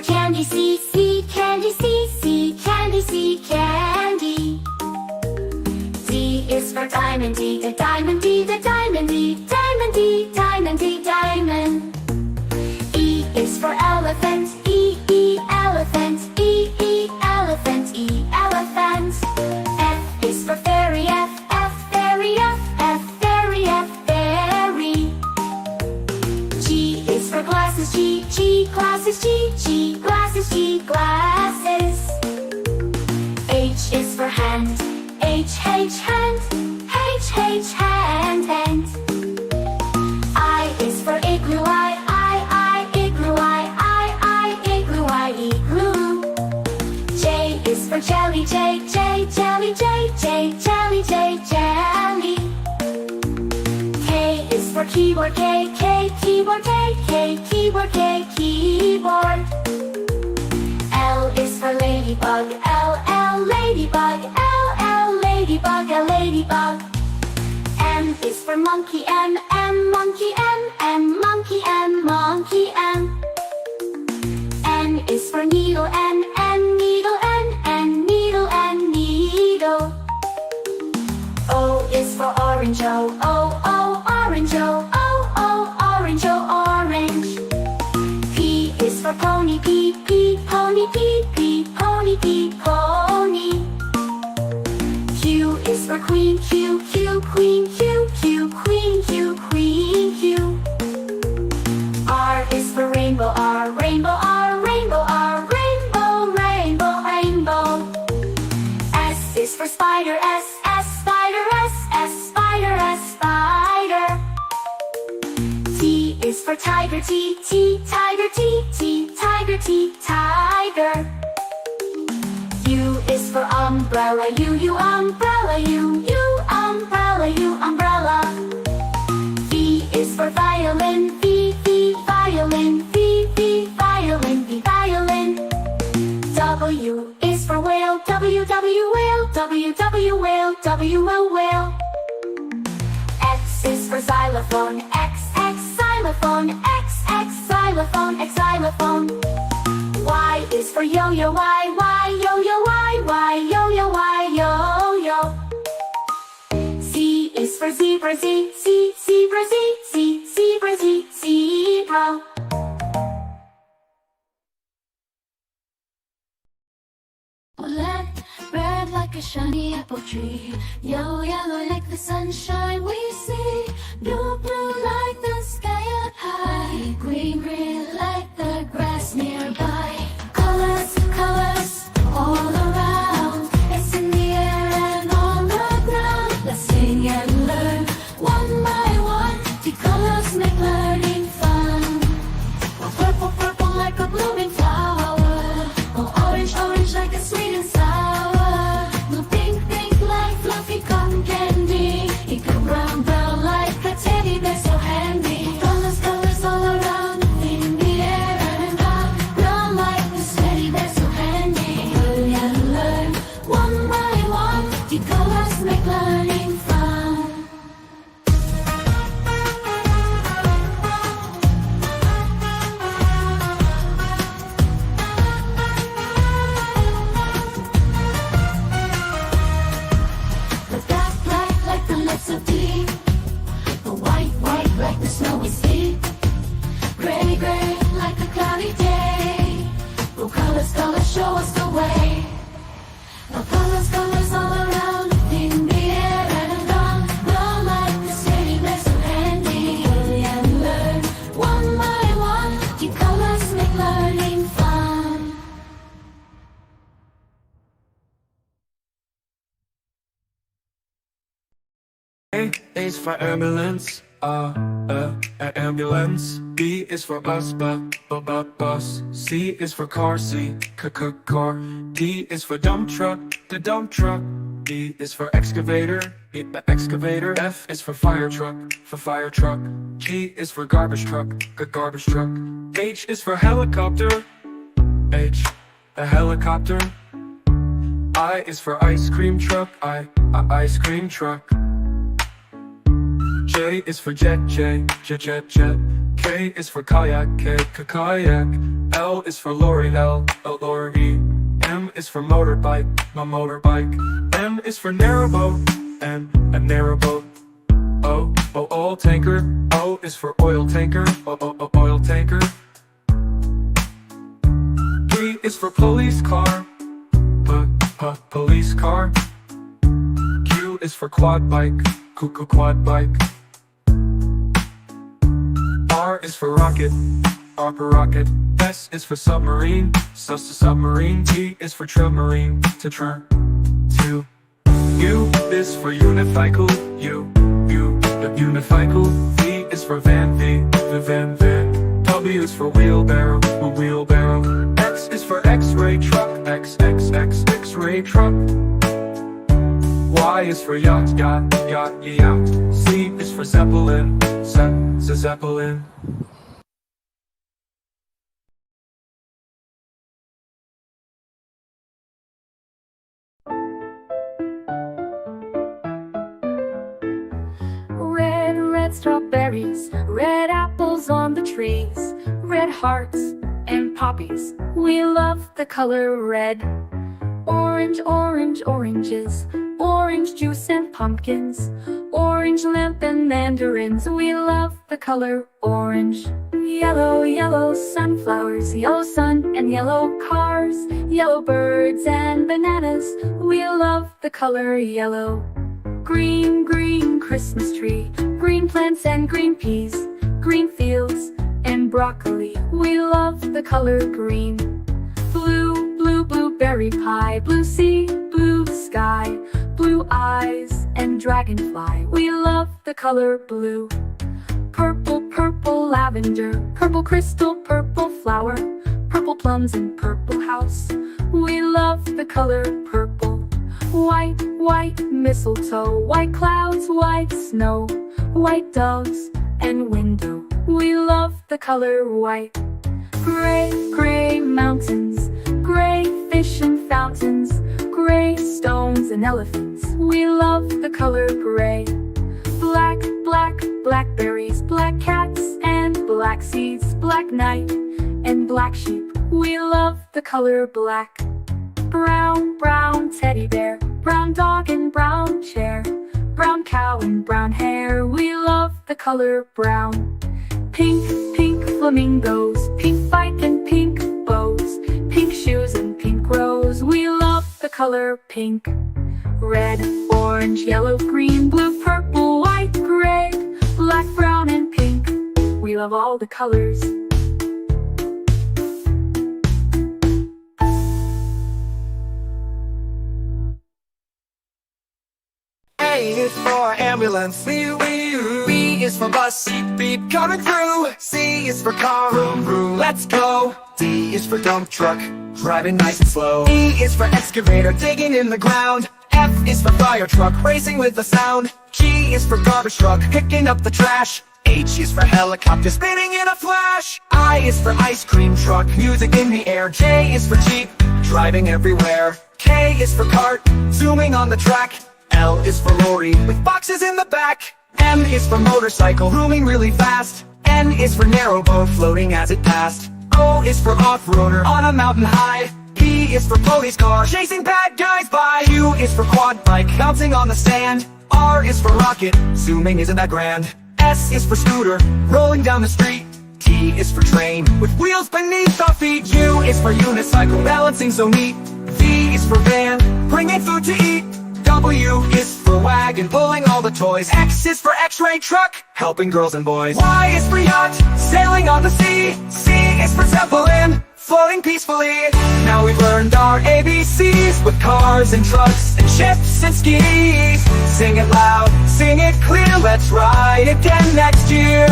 for candy, C, C, candy, C, C, candy, C, candy. D is for diamond, D, the diamond, D, the diamond, D, diamond, D, diamond, D, diamond. E is for elephant, E, E, elephant, E, E, elephant, E, elephant. F is for fairy, F, F, fairy, F, F, fairy, F, fairy. G is for glasses, G, G, glasses, G, G, glasses, G, glasses. H is for hand, H, H, hand, H, H, hand, hand. I is for igloo, I, igloo, I, igloo, I, igloo. J is for jelly, J, J, jelly, J, J, jelly, J, jelly. K is for keyboard, K, K, keyboard, K, K, keyboard, K, keyboard. L is for ladybug, L, L, ladybug, L, L, ladybug, L, ladybug. M is for monkey, M, M, monkey, M, M, monkey, M, monkey, M. N is for needle, N, N, needle, N, N, needle, N, needle. O is for orange, O, O, O, orange, O, O, O, orange, O, orange. P is for pony, P, P, pony, P, P, pony, P, pony. Q is for queen, Q, Q, queen, Q, Q, queen, Q, queen, Q. R is for rainbow, R, rainbow, R, rainbow, R, rainbow, rainbow, rainbow. S is for spider, S, S, spider, S, S, spider, S, spider. T is for tiger, T, T, tiger, T, T, tiger, T, tiger. U is for umbrella, U, umbrella, U, umbrella, U, umbrella. V is for violin, V, V, violin, V, V, violin, V, violin. W is for whale, W, W, whale, W, W, whale, W, whale. X is for xylophone, X, X, xylophone, X, X, xylophone, X, xylophone. Y is for yo-yo, Y, Y, yo-yo, Y, Y, yo-yo, Y, yo-yo. Z is for zebra, Z, Z, zebra, Z, Z, zebra, Z, zebra. Black, red like a shiny apple tree. Yellow, yellow like the sunshine we see. Blue, blue like the sky up high. Green, green like the grass nearby. Colors, colors all around. It's in the air and on the ground. Let's sing and learn one by one. The colors make learning fun. Oh, purple, purple like a blooming flower. Oh, orange, orange like a sweet and sour. Blue, pink, pink like fluffy cotton candy. Eco brown, brown like a teddy bear so handy. Colors, colors all around in the air and round. Brown like this teddy bear so handy. Learn and learn one by one. The colors make learning fun. The black, black like the lips of tea. The white, white like the snowy sea. Gray, gray like a cloudy day. Blue colors, colors show us the way. The colors, colors all around in the air and around. Brown like the teddy bear so handy. Learn and learn one by one. The colors make learning fun. A is for ambulance, ambulance. B is for bus, bus. C is for car, car. D is for dump truck, the dump truck. E is for excavator, the excavator. F is for fire truck, G is for garbage truck, garbage truck. H is for helicopter, H, a helicopter. I is for ice cream truck, ice cream truck. J is for jet, jet. K is for kayak, kayak. L is for lorry, L-O-R-Y. M is for motorbike, my motorbike. N is for narrowboat, N, a narrowboat. O, oil tanker, O is for oil tanker, oil tanker. P is for police car, police car. Q is for quad bike, quad bike. R is for rocket, rocket. S is for submarine, submarine. T is for submarine, to. U is for unicycle, unicycle. V is for van, van. W is for wheelbarrow, wheelbarrow. X is for X-ray truck, X-ray truck. Y is for yacht, yacht. Z is for zeppelin, zeppelin. Red strawberries, red apples on the trees, red hearts and poppies. We love the color red. Orange, oranges, orange juice and pumpkins, orange lamp and mandarins. We love the color orange. Yellow sunflowers, yellow sun and yellow cars, yellow birds and bananas. We love the color yellow. Green Christmas tree, green plants and green peas, green fields and broccoli. We love the color green. Blue blueberry pie, blue sea, blue sky, blue eyes and dragonfly. We love the color blue. Purple lavender, purple crystal, purple flower, purple plums and purple house. We love the color purple. White mistletoe, white clouds, white snow, white doves and window. We love the color white. Gray mountains, gray fish and fountains, gray stones and elephants. We love the color gray. Blackberries, black cats and black seeds, black night and black sheep. We love the color black. Brown teddy bear, brown dog and brown chair, brown cow and brown hair. We love the color brown. Pink flamingos, pink bike and pink bows, pink shoes and pink rose. We love the color pink. Red, orange, yellow, green, blue, purple, white, gray, black, brown and pink. We love all the colors. A is for ambulance, B is for bus, beep coming through. C is for car, vroom, let's go. D is for dump truck, driving nice and slow. E is for excavator, digging in the ground. F is for fire truck, racing with the sound. G is for garbage truck, picking up the trash. H is for helicopter, spinning in a flash. I is for ice cream truck, music in the air. J is for jeep, driving everywhere. K is for cart, zooming on the track. L is for lorry, with boxes in the back. M is for motorcycle, zooming really fast. N is for narrowboat, floating as it passed. O is for off-roader, on a mountain high. P is for police car, chasing bad guys by. Q is for quad bike, bouncing on the sand. R is for rocket, zooming isn't that grand. S is for scooter, rolling down the street. T is for train, with wheels beneath our feet. U is for unicycle, balancing so neat. V is for van, bringing food to eat. W is for wagon, pulling all the toys. X is for X-ray truck, helping girls and boys. Y is for yacht, sailing on the sea. C is for zeppelin, floating peacefully. Now we've learned our ABCs, with cars and trucks and ships and skis. Sing it loud, sing it clear, let's ride again next year.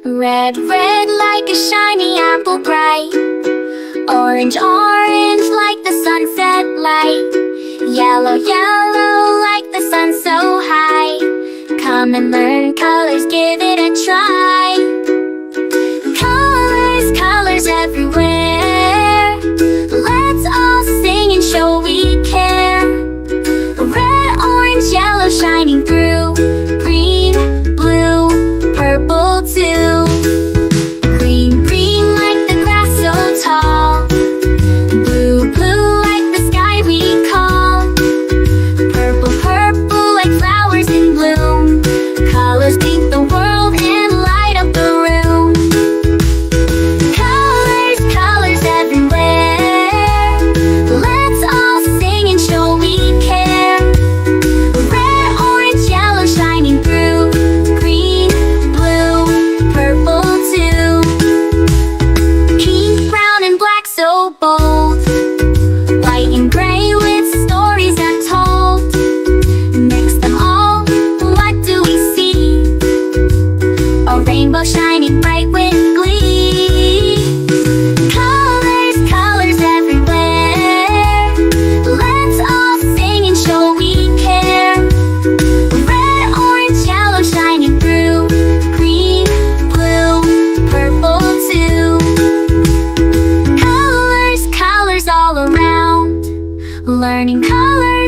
Red like a shiny apple bright. Orange like the sunset light. Yellow like the sun so high. Come and learn colors, give it a try. Colors everywhere. Let's all sing and show we care. Red, orange, yellow,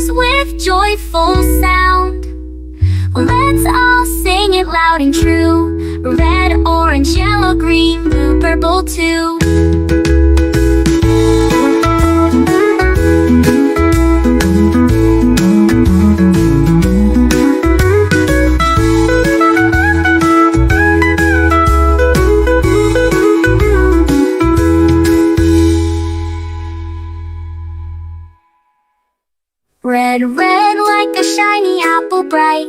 colors with joyful sound. Let's all sing it loud and true. Red, orange, yellow, green, blue, purple too. Red, red like a shiny apple bright.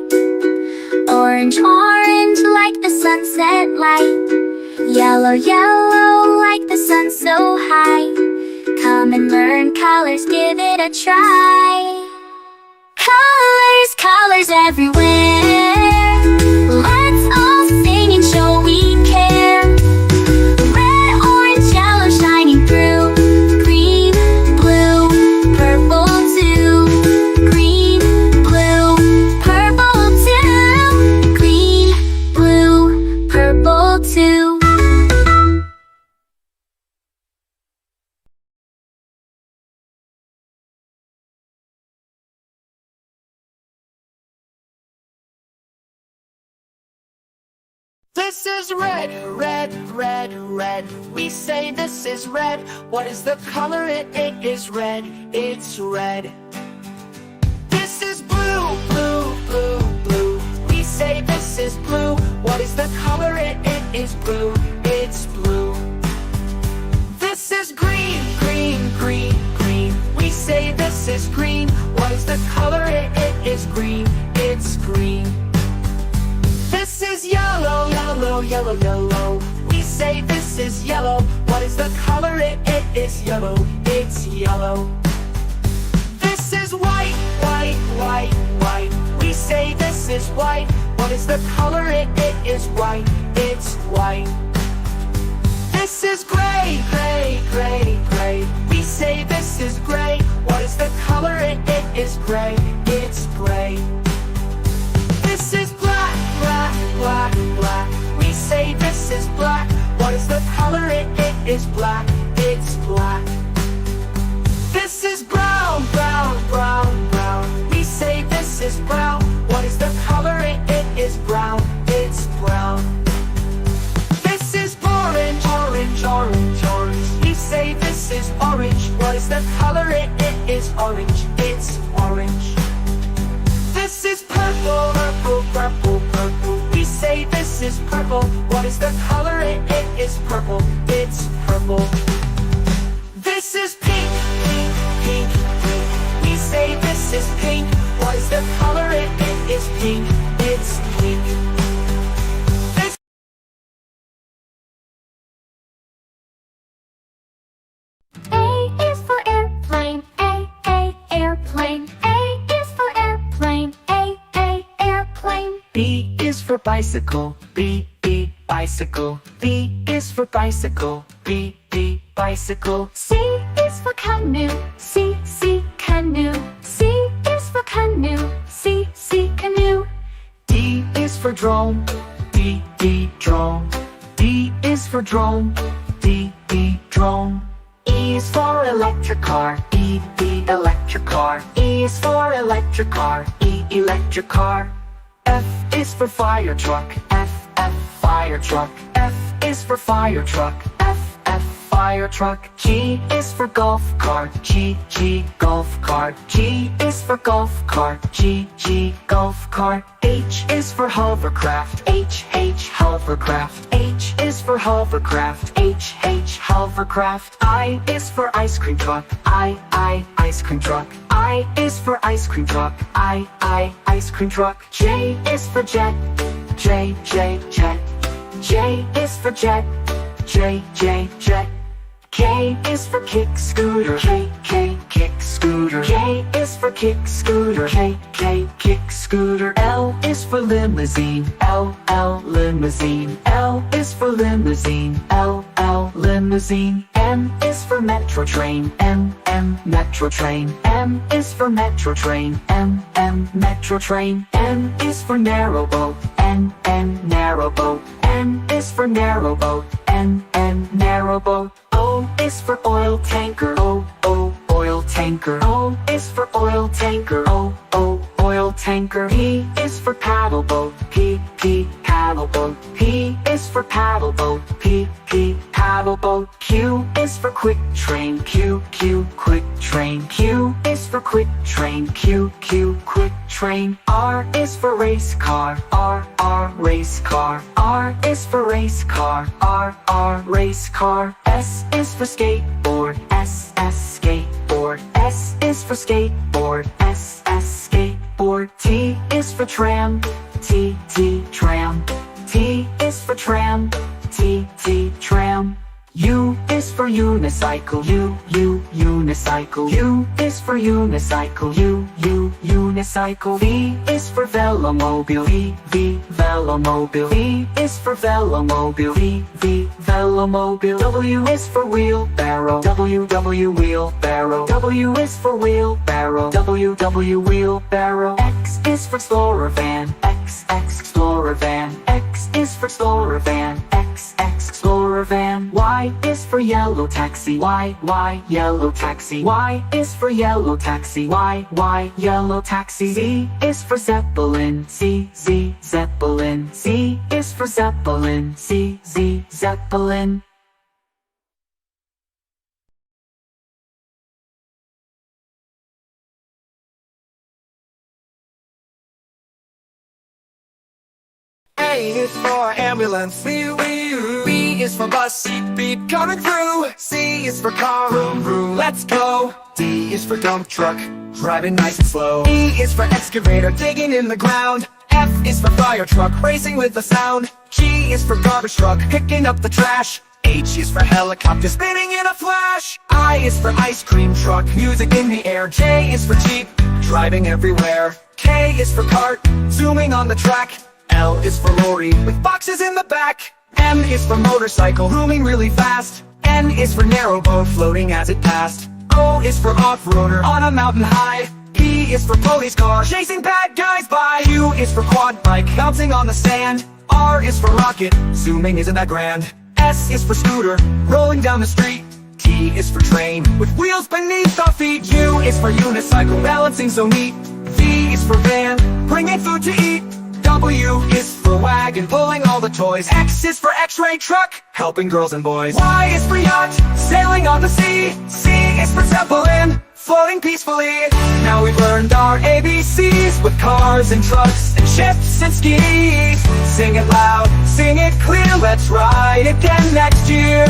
Orange, orange like the sunset light. Yellow, yellow like the sun so high. Come and learn colors, give it a try. Colors, colors everywhere. Let's all sing and show we care. Red, orange, yellow shining through. Green, blue, purple too. Green, blue, purple too. Green, blue, purple too. This is red, red, red, red. We say this is red. What is the color? It is red. It's red. This is blue, blue, blue, blue. We say this is blue. What is the color? It is blue. It's blue. This is green, green, green, green. We say this is green. What is the color? It is green. It's green. This is yellow, yellow, yellow, yellow. We say this is yellow. What is the color? It is yellow. It's yellow. This is white, white, white, white. We say this is white. What is the color? It is white. It's white. This is gray, gray, gray, gray. We say this is gray. What is the color? It is gray. It's gray. This is black, black, black, black. We say this is black. What is the color? It is black. It's black. This is brown, brown, brown, brown. We say this is brown. What is the color? It is brown. It's brown. This is orange, orange, orange, orange. We say this is orange. What is the color? It is orange. It's orange. This is purple, purple, purple, purple. We say this is purple. What is the color? It is purple. It's purple. This is pink, pink, pink, pink. We say this is pink. What is the color? It is pink. It's pink. This A is for airplane. A, airplane. A is for airplane. A, airplane. B is for bicycle. B, bicycle. B is for bicycle. B, bicycle. C is for canoe. C, canoe. C is for canoe. C, canoe. D is for drone. D, drone. D is for drone. D, drone. E is for electric car. E, electric car. E is for electric car. E, electric car. F is for fire truck. F, fire truck. F is for fire truck. F, fire truck. G is for golf cart. G, golf cart. G is for golf cart. G, golf cart. H is for hovercraft. H, hovercraft. H is for hovercraft. H, hovercraft. I is for ice cream truck. I, ice cream truck. I is for ice cream truck. I, ice cream truck. J is for jet. J, jet. J is for jet. J, jet. K is for kick scooter. K, kick scooter. K is for kick scooter. K, kick scooter. L is for limousine. L, limousine. L is for limousine. L, limousine. M is for metro train. M, metro train. M is for metro train. M, metro train. N is for narrow boat. N, narrow boat. N is for narrow boat. N, narrow boat. O is for oil tanker. O, oil tanker. O is for oil tanker. O, oil tanker. P is for paddle boat. P, paddle boat. P is for paddle boat. P, paddle boat. Q is for quick train. Q, quick train. Q is for quick train. Q, quick train. R is for race car. R, race car. R is for race car. R, race car. S is for skateboard. S, skateboard. S is for skateboard. S, skateboard. T is for tram. T, tram. T is for tram. T, tram. U is for unicycle. U, unicycle. U is for unicycle. U, unicycle. V is for velomobile. V, velomobile. V is for velomobile. V, velomobile. W is for wheelbarrow. W, wheelbarrow. W is for wheelbarrow. W, wheelbarrow. X is for explorer van. X, explorer van. X is for explorer van. X, explorer van. Y is for yellow taxi. Y, yellow taxi. Y is for yellow taxi. Y, yellow taxi. Z is for zeppelin. Z, zeppelin. Z is for zeppelin. Z, zeppelin. A is for ambulance. B is for bus. Beep, beep, coming through. C is for car. Vroom, vroom, let's go. D is for dump truck, driving nice and slow. E is for excavator, digging in the ground. F is for fire truck, racing with the sound. G is for garbage truck, picking up the trash. H is for helicopter, spinning in a flash. I is for ice cream truck, music in the air. J is for jeep, driving everywhere. K is for cart, zooming on the track. L is for lorry, with boxes in the back. M is for motorcycle, zooming really fast. N is for narrow boat, floating as it passed. O is for off-roader, on a mountain high. P is for police car, chasing bad guys by. Q is for quad bike, bouncing on the sand. R is for rocket, zooming isn't that grand. S is for scooter, rolling down the street. T is for train, with wheels beneath our feet. U is for unicycle, balancing so neat. V is for van, bringing food to eat. W is for wagon, pulling all the toys. X is for x-ray truck, helping girls and boys. Y is for yacht, sailing on the sea. C is for zeppelin, floating peacefully. Now we've learned our ABCs with cars and trucks and ships and skis. Sing it loud, sing it clear, let's ride again next year.